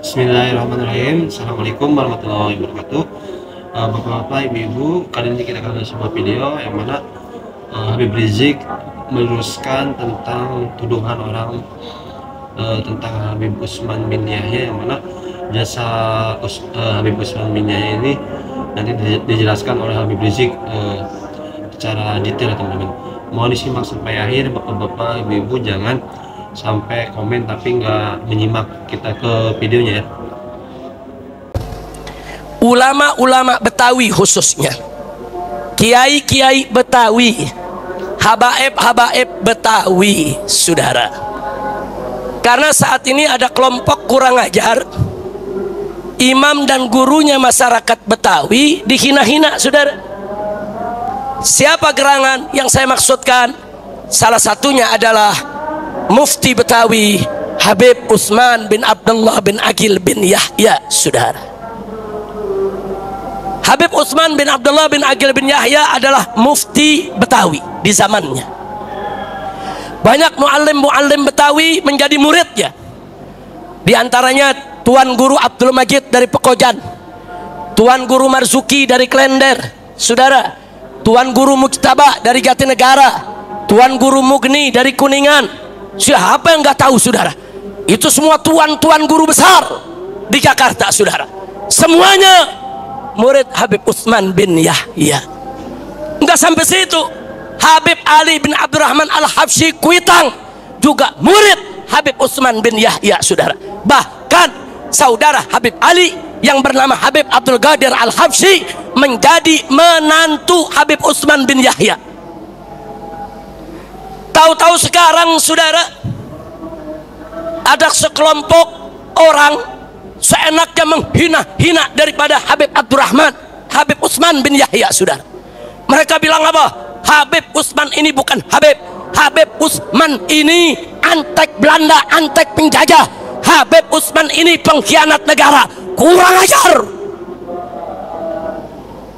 Bismillahirrahmanirrahim. Assalamualaikum warahmatullahi wabarakatuh. Bapak-bapak, ibu-ibu, kali ini kita akan ada sebuah video yang mana Habib Rizik meluruskan tentang tuduhan orang tentang Habib Utsman bin Yahya, yang mana jasa Habib Utsman bin Yahya ini nanti dijelaskan oleh Habib Rizik secara detail ya teman-teman. Mohon disimak sampai akhir, bapak-bapak, ibu-ibu, jangan sampai komen tapi nggak menyimak. Kita ke videonya ya. Ulama-ulama Betawi khususnya, kiai-kiai Betawi, habaib-habaib Betawi, saudara. Karena saat ini ada kelompok kurang ajar, imam dan gurunya masyarakat Betawi dihina-hina, saudara. Siapa gerangan yang saya maksudkan? Salah satunya adalah Mufti Betawi Habib Utsman bin Abdullah bin Aqil bin Yahya, saudara. Habib Utsman bin Abdullah bin Aqil bin Yahya adalah mufti Betawi di zamannya. Banyak muallim-muallim Betawi menjadi muridnya. Di antaranya Tuan Guru Abdul Majid dari Pekojan, Tuan Guru Marzuki dari Klender, saudara. Tuan Guru Mujtaba dari Jatinegara, Tuan Guru Mugni dari Kuningan. Siapa yang nggak tahu, saudara? Itu semua tuan-tuan guru besar di Jakarta, saudara. Semuanya murid Habib Utsman bin Yahya. Nggak sampai situ, Habib Ali bin Abdurrahman Al-Habsyi Kuitang juga murid Habib Utsman bin Yahya, saudara. Bahkan saudara Habib Ali yang bernama Habib Abdul Qadir Al-Habsyi menjadi menantu Habib Utsman bin Yahya. Tahu-tahu sekarang, saudara, ada sekelompok orang seenaknya menghina-hina daripada Habib Abdurrahman, Habib Utsman bin Yahya, saudara. Mereka bilang apa? Habib Utsman ini bukan Habib. Habib Utsman ini antek Belanda, antek penjajah. Habib Utsman ini pengkhianat negara. Kurang ajar.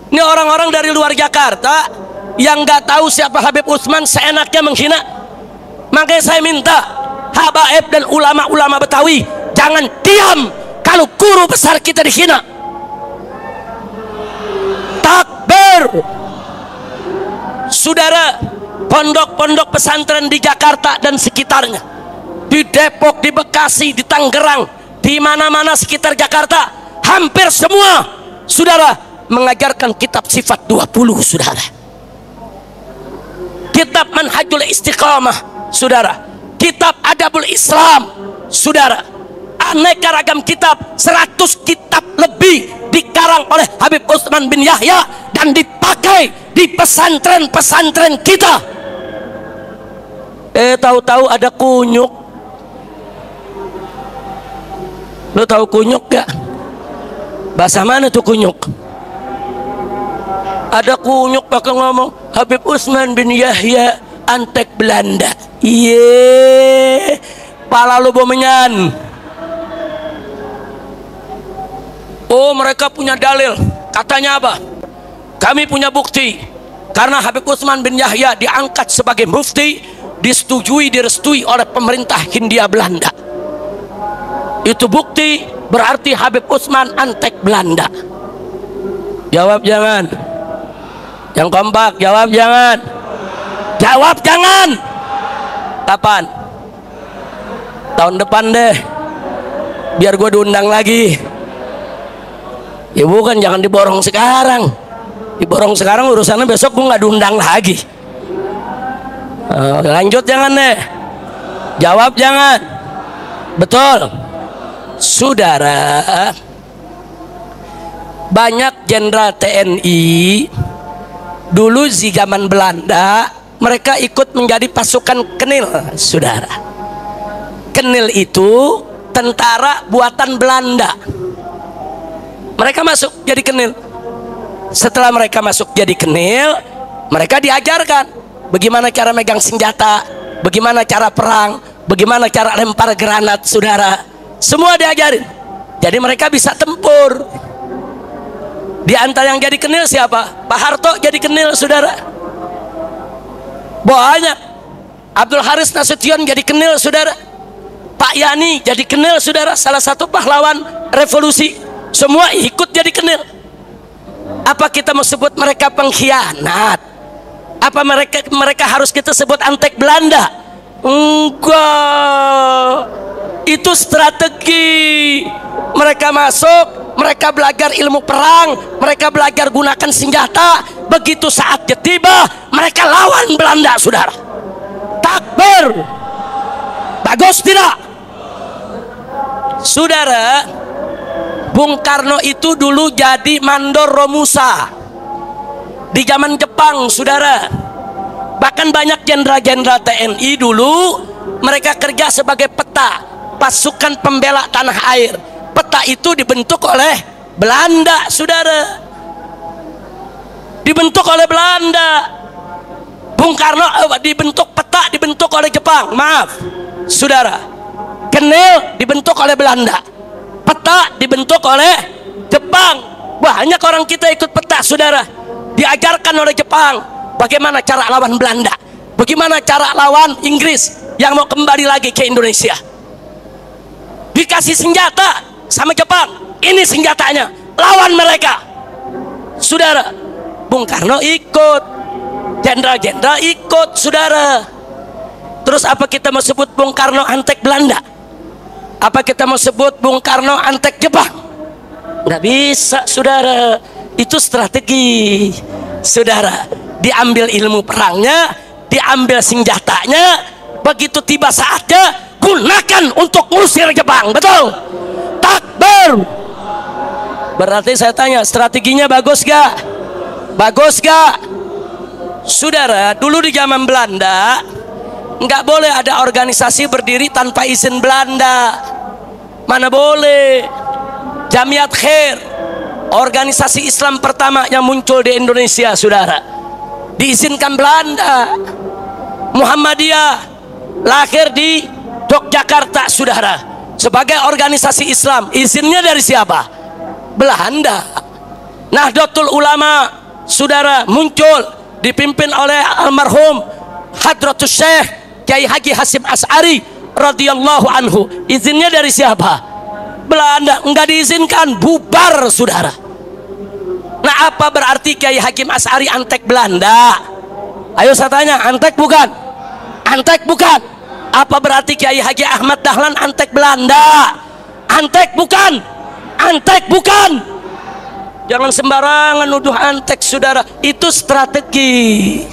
Ini orang-orang dari luar Jakarta yang nggak tahu siapa Habib Utsman seenaknya menghina. Makanya saya minta habaib dan ulama-ulama Betawi jangan diam kalau guru besar kita dihina. Takbir, saudara. Pondok-pondok pesantren di Jakarta dan sekitarnya, di Depok, di Bekasi, di Tangerang, di mana-mana sekitar Jakarta, hampir semua, saudara, mengajarkan kitab sifat 20, saudara. Kitab Manhajul Istiqamah, saudara. Kitab Adabul Islam, saudara. Aneka ragam kitab, 100 kitab lebih dikarang oleh Habib Utsman bin Yahya dan dipakai di pesantren-pesantren kita. Tahu-tahu ada kunyuk. Lo tahu kunyuk gak? Bahasa mana tuh kunyuk? Ada kunyuk pakai ngomong Habib Utsman bin Yahya antek Belanda. Iye, pala lu bomenyan. Oh, mereka punya dalil. Katanya apa? Kami punya bukti. Karena Habib Utsman bin Yahya diangkat sebagai mufti, disetujui, direstui oleh pemerintah Hindia Belanda. Itu bukti, berarti Habib Utsman antek Belanda. Jawab jangan. Yang kompak, jawab jangan. Jawab jangan. Kapan? Tahun depan deh, biar gue diundang lagi. Ya bukan, jangan diborong sekarang. Diborong sekarang urusannya besok gue nggak diundang lagi. Lanjut jangan deh. Jawab jangan. Betul, saudara. Banyak jenderal TNI dulu di zaman Belanda, mereka ikut menjadi pasukan Kenil, saudara. Kenil itu tentara buatan Belanda. Mereka masuk jadi Kenil. Setelah mereka masuk jadi Kenil, mereka diajarkan bagaimana cara megang senjata, bagaimana cara perang, bagaimana cara lempar granat, saudara. Semua diajarin. Jadi mereka bisa tempur. Di antara yang jadi Kenil siapa? Pak Harto jadi Kenil, saudara. Banyak. Abdul Haris Nasution jadi Kenil, saudara. Pak Yani jadi kenil saudara, salah satu pahlawan revolusi, semua ikut jadi kenil. Apa kita mau sebut mereka pengkhianat? Apa mereka harus kita sebut antek Belanda? Enggak, itu strategi. Mereka masuk, mereka belajar ilmu perang, mereka belajar gunakan senjata. Begitu saatnya tiba, mereka lawan Belanda, saudara. Takbir. Bagus tidak? Saudara, Bung Karno itu dulu jadi mandor Romusa di zaman Jepang, saudara. Bahkan banyak jenderal-jenderal TNI dulu mereka kerja sebagai peta, pasukan pembela tanah air. Peta itu dibentuk oleh Belanda, saudara. Dibentuk oleh Belanda. Bung Karno dibentuk peta, dibentuk oleh Jepang. Maaf, saudara. Kenil dibentuk oleh Belanda. Peta dibentuk oleh Jepang. Banyak orang kita ikut peta, saudara. Diajarkan oleh Jepang bagaimana cara lawan Belanda, bagaimana cara lawan Inggris yang mau kembali lagi ke Indonesia. Dikasih senjata sama Jepang, ini senjatanya, lawan mereka, saudara. Bung Karno ikut, jenderal-jenderal ikut, saudara. Terus apa kita mau sebut Bung Karno antek Belanda? Apa kita mau sebut Bung Karno antek Jepang? Nggak bisa, saudara. Itu strategi, saudara. Diambil ilmu perangnya, diambil senjatanya, begitu tiba saatnya gunakan untuk ngusir Jepang. Betul? Takbir. Berarti saya tanya, strateginya bagus gak? Bagus gak? Saudara, dulu di zaman Belanda nggak boleh ada organisasi berdiri tanpa izin Belanda. Mana boleh. Jamiat Khair, organisasi Islam pertama yang muncul di Indonesia, saudara, diizinkan Belanda. Muhammadiyah lahir di Yogyakarta, saudara, sebagai organisasi Islam. Izinnya dari siapa? Belanda. Nahdlatul Ulama, saudara, muncul dipimpin oleh almarhum Hadratus Syekh Kiai Haji Hasyim Asy'ari radhiyallahu anhu. Izinnya dari siapa? Belanda. Enggak diizinkan, bubar, saudara. Nah, apa berarti Kiai Hasyim Asy'ari antek Belanda? Ayo saya tanya, antek bukan? Antek bukan? Apa berarti Kiai Haji Ahmad Dahlan antek Belanda? Antek bukan? Antek bukan? Jangan sembarangan nuduh antek, saudara. Itu strategi,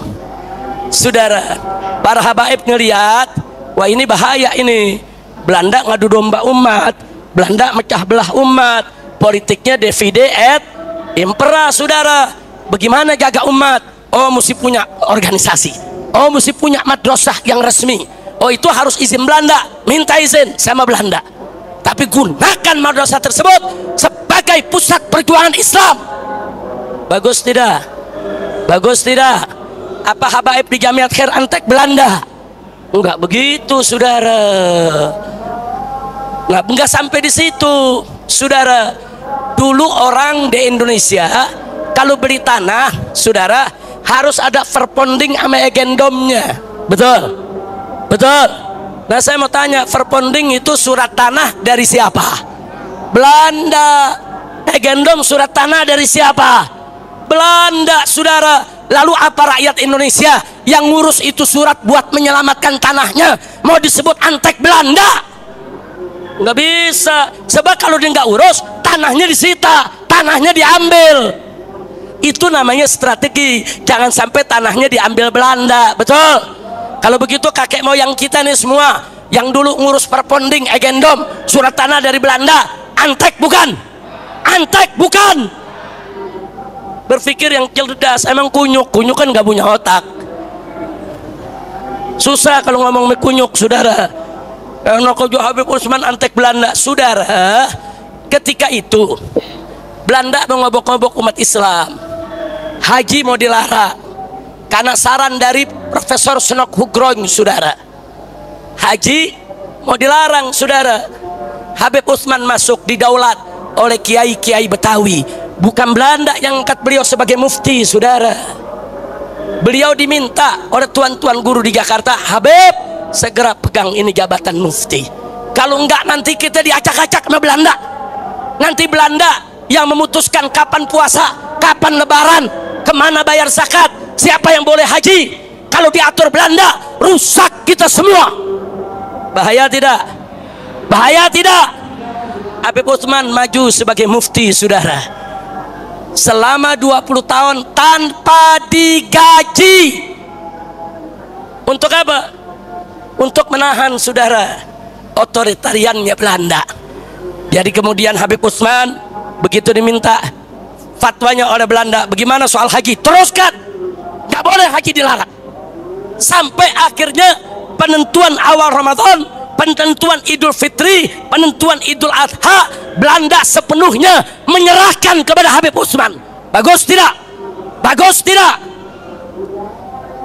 saudara. Para habaib ngelihat, wah ini bahaya ini. Belanda ngadu domba umat, Belanda mecah belah umat, politiknya divide et impera, saudara. Bagaimana jaga umat? Oh, mesti punya organisasi. Oh, mesti punya madrasah yang resmi. Oh, itu harus izin Belanda. Minta izin sama Belanda. Tapi gunakan madrasah tersebut sebagai pusat perjuangan Islam. Bagus tidak? Bagus tidak? Apa habaib di Jamiat Khair antek Belanda? Enggak begitu, saudara. Enggak sampai di situ, saudara. Dulu orang di Indonesia kalau beli tanah, saudara, harus ada verponding sama agendomnya. Betul? Betul? Nah, saya mau tanya, verponding itu surat tanah dari siapa? Belanda. Agendom surat tanah dari siapa? Belanda, saudara. Lalu apa rakyat Indonesia yang ngurus itu surat buat menyelamatkan tanahnya mau disebut antek Belanda? Nggak bisa. Sebab kalau dia nggak urus, tanahnya disita, tanahnya diambil. Itu namanya strategi. Jangan sampai tanahnya diambil Belanda. Betul? Kalau begitu kakek moyang kita nih semua yang dulu ngurus perponding, agendom, surat tanah dari Belanda, antek bukan? Antek bukan? Berpikir yang cerdas. Emang kunyuk kan nggak punya otak. Susah kalau ngomong kunyuk, saudara. Karena Kojo Habib Utsman antek Belanda, saudara. Ketika itu Belanda mengobok-ngobok umat Islam. Haji mau dilarang karena saran dari Profesor Senok Hugroin, saudara. Haji mau dilarang, saudara. Habib Utsman masuk didaulat oleh kiai-kiai Betawi. Bukan Belanda yang angkat beliau sebagai mufti, saudara. Beliau diminta oleh tuan-tuan guru di Jakarta, Habib, segera pegang ini jabatan mufti. Kalau enggak nanti kita diacak-acak sama Belanda. Nanti Belanda yang memutuskan kapan puasa, kapan lebaran, kemana bayar zakat, siapa yang boleh haji. Kalau diatur Belanda, rusak kita semua. Bahaya tidak? Bahaya tidak? Habib Utsman maju sebagai mufti, saudara, selama 20 tahun tanpa digaji. Untuk apa? Untuk menahan, saudara, otoritariannya Belanda. Jadi kemudian Habib Utsman begitu diminta fatwanya oleh Belanda, bagaimana soal haji? Teruskan, nggak boleh haji dilarang. Sampai akhirnya penentuan awal Ramadan, penentuan Idul Fitri, penentuan Idul Adha, Belanda sepenuhnya menyerahkan kepada Habib Utsman. Bagus tidak? Bagus tidak?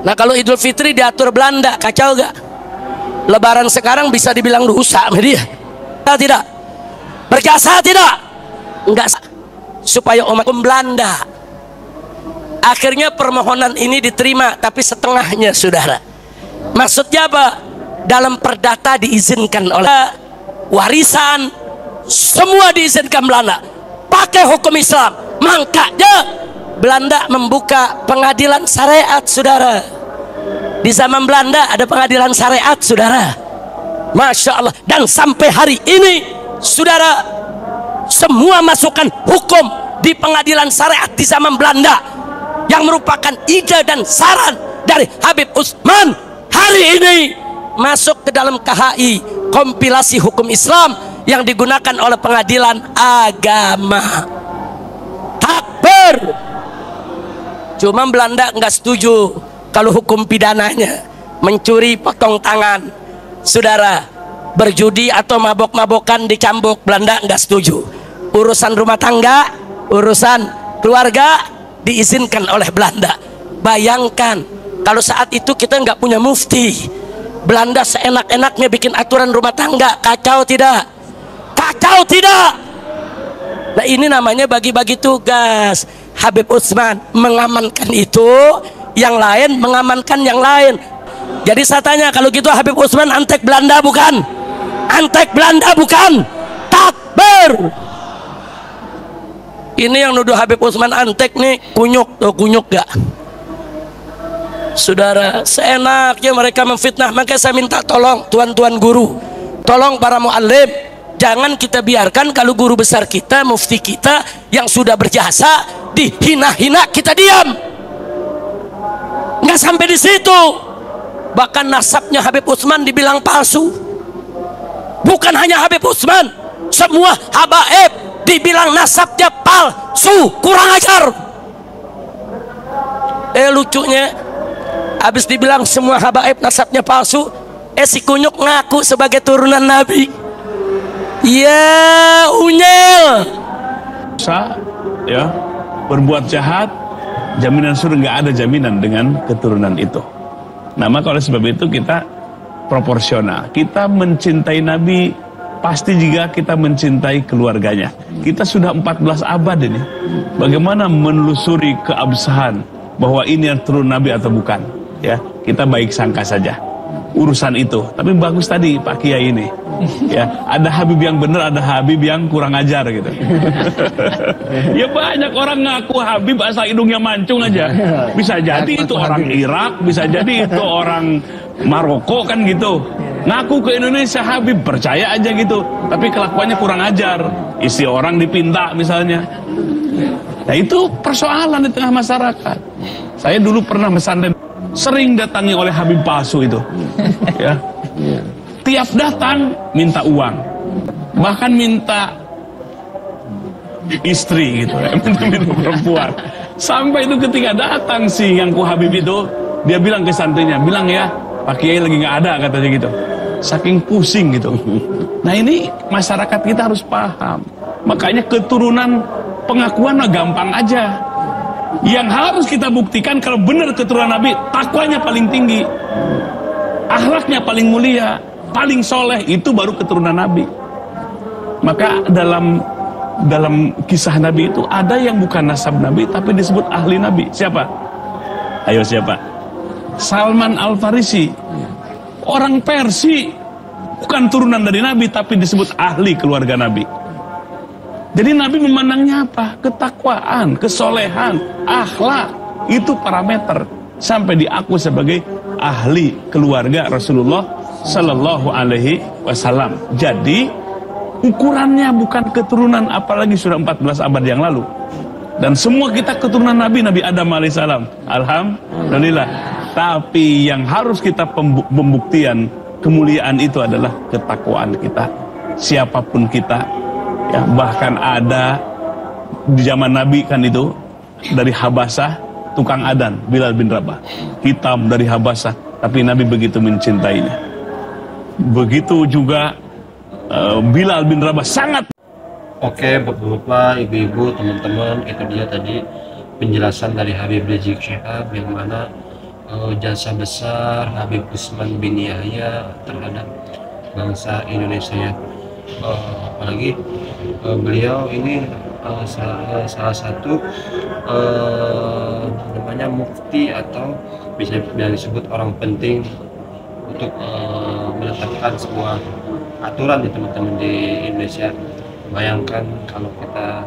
Nah, kalau Idul Fitri diatur Belanda, kacau gak? Lebaran sekarang bisa dibilang rusak sama dia. Tidak? Berjasa tidak? Enggak. Supaya umat Belanda. Akhirnya permohonan ini diterima, tapi setengahnya, saudara. Maksudnya apa? Dalam perdata diizinkan oleh warisan, semua diizinkan Belanda pakai hukum Islam. Makanya Belanda membuka pengadilan syariat, saudara. Di zaman Belanda ada pengadilan syariat, saudara. Masya Allah. Dan sampai hari ini, saudara, semua masukan hukum di pengadilan syariat di zaman Belanda yang merupakan ide dan saran dari Habib Utsman, hari ini masuk ke dalam KHI, kompilasi hukum Islam yang digunakan oleh pengadilan agama. Takbir. Cuma Belanda nggak setuju kalau hukum pidananya mencuri potong tangan, saudara, berjudi atau mabok-mabokan dicambuk, Belanda nggak setuju. Urusan rumah tangga, urusan keluarga diizinkan oleh Belanda. Bayangkan kalau saat itu kita nggak punya mufti, Belanda seenak-enaknya bikin aturan rumah tangga. Kacau tidak? Kacau tidak? Nah, ini namanya bagi-bagi tugas. Habib Utsman mengamankan itu, yang lain mengamankan yang lain. Jadi saya tanya, kalau gitu Habib Utsman antek Belanda bukan? Antek Belanda bukan? Takbir. Ini yang nuduh Habib Utsman antek nih, kunyuk tuh, kunyuk gak? Saudara, seenaknya mereka memfitnah. Maka saya minta tolong tuan-tuan guru, tolong para muallim, jangan kita biarkan kalau guru besar kita, mufti kita yang sudah berjasa dihina-hina kita diam. Nggak sampai di situ, bahkan nasabnya Habib Utsman dibilang palsu. Bukan hanya Habib Utsman, semua habaib dibilang nasabnya palsu, kurang ajar. Lucunya, habis dibilang semua habaib nasabnya palsu, si kunyuk ngaku sebagai turunan Nabi. Ya, unyel. Ya, berbuat jahat, jaminan surga nggak ada jaminan dengan keturunan itu. Nah, maka oleh sebab itu kita proporsional. Kita mencintai Nabi pasti juga kita mencintai keluarganya. Kita sudah 14 abad ini. Bagaimana menelusuri keabsahan bahwa ini yang turun Nabi atau bukan? Ya, kita baik sangka saja urusan itu. Tapi bagus tadi Pak Kiai ini. Ya, ada Habib yang benar, ada Habib yang kurang ajar gitu. Ya banyak orang ngaku Habib asal hidungnya mancung aja. Bisa jadi itu orang Irak, bisa jadi itu orang Maroko kan gitu. Ngaku ke Indonesia Habib, percaya aja gitu. Tapi kelakuannya kurang ajar. Isi orang dipinta misalnya. Nah, itu persoalan di tengah masyarakat. Saya dulu pernah pesantren, sering datangi oleh Habib palsu itu. Ya. Tiap datang minta uang, bahkan minta istri gitu, minta perempuan. Sampai itu ketika datang si yang ku Habib itu, dia bilang ke santrinya, bilang ya Pak Kiai lagi nggak ada katanya gitu. Saking pusing gitu. Nah, ini masyarakat kita harus paham. Makanya keturunan pengakuan mah gampang aja. Yang harus kita buktikan kalau benar keturunan Nabi, takwanya paling tinggi, akhlaknya paling mulia, paling soleh, itu baru keturunan Nabi. Maka dalam kisah Nabi itu ada yang bukan nasab Nabi tapi disebut ahli Nabi. Siapa? Ayo siapa? Salman Al Farisi, orang Persia, bukan turunan dari Nabi, tapi disebut ahli keluarga Nabi. Jadi Nabi memandangnya apa? Ketakwaan, kesolehan, akhlak, itu parameter sampai diaku sebagai ahli keluarga Rasulullah Sallallahu Alaihi Wasallam. Jadi ukurannya bukan keturunan, apalagi sudah 14 abad yang lalu. Dan semua kita keturunan Nabi Adam alaihissalam. Alhamdulillah. Tapi yang harus kita pembuktian kemuliaan itu adalah ketakwaan kita. Siapapun kita, ya, bahkan ada di zaman Nabi kan itu dari Habasah tukang adan Bilal bin Rabah, hitam dari Habasah, tapi Nabi begitu mencintainya. Begitu juga Bilal bin Rabah sangat. Oke, bapak-bapak, ibu-ibu, teman-teman, itu dia tadi penjelasan dari Habib Rizik Syihab yang mana jasa besar Habib Utsman bin Yahya terhadap bangsa Indonesia ya. Apalagi beliau ini salah satu namanya mufti atau bisa disebut orang penting untuk menetapkan sebuah aturan di teman-teman di Indonesia. Bayangkan kalau kita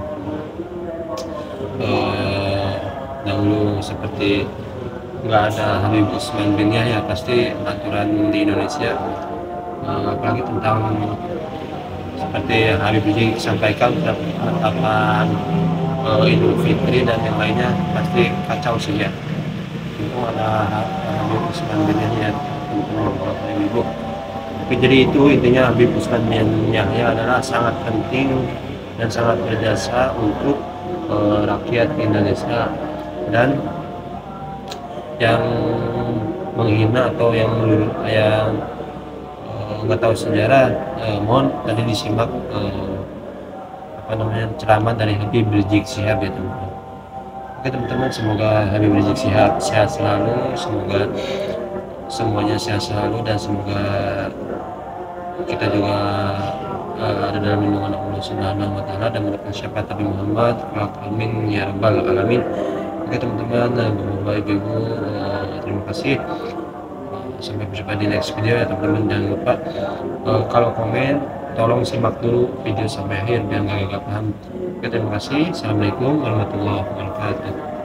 dahulu seperti nggak ada Habib Utsman bin Yahya, pasti aturan di Indonesia apalagi tentang seperti yang Habib Rizik sampaikan penetapan Idul Fitri dan yang lainnya pasti kacau sih ya. Itu ada Habib Utsman bin Yahya, teman-teman ibu. Jadi itu intinya Habib Utsman bin Yahya adalah sangat penting dan sangat berjasa untuk rakyat Indonesia, dan yang menghina atau yang nggak tahu sejarah, mohon tadi disimak ceramah dari Habib Rizik Syihab ya teman-teman. Oke teman-teman, semoga Habib Rizik Syihab sehat selalu, semoga semuanya sehat selalu, dan semoga kita juga ada dalam lindungan Allah Subhanahu wa Ta'ala dan mendapatkan syafaat Nabi Muhammad. Amin ya rabbal alamin. Oke teman-teman, bapak ibu, terima kasih. Sampai berjumpa di next video ya teman-teman. Jangan lupa kalau komen tolong simak dulu video sampai akhir biar nggak paham. Oke, terima kasih. Assalamualaikum warahmatullahi wabarakatuh.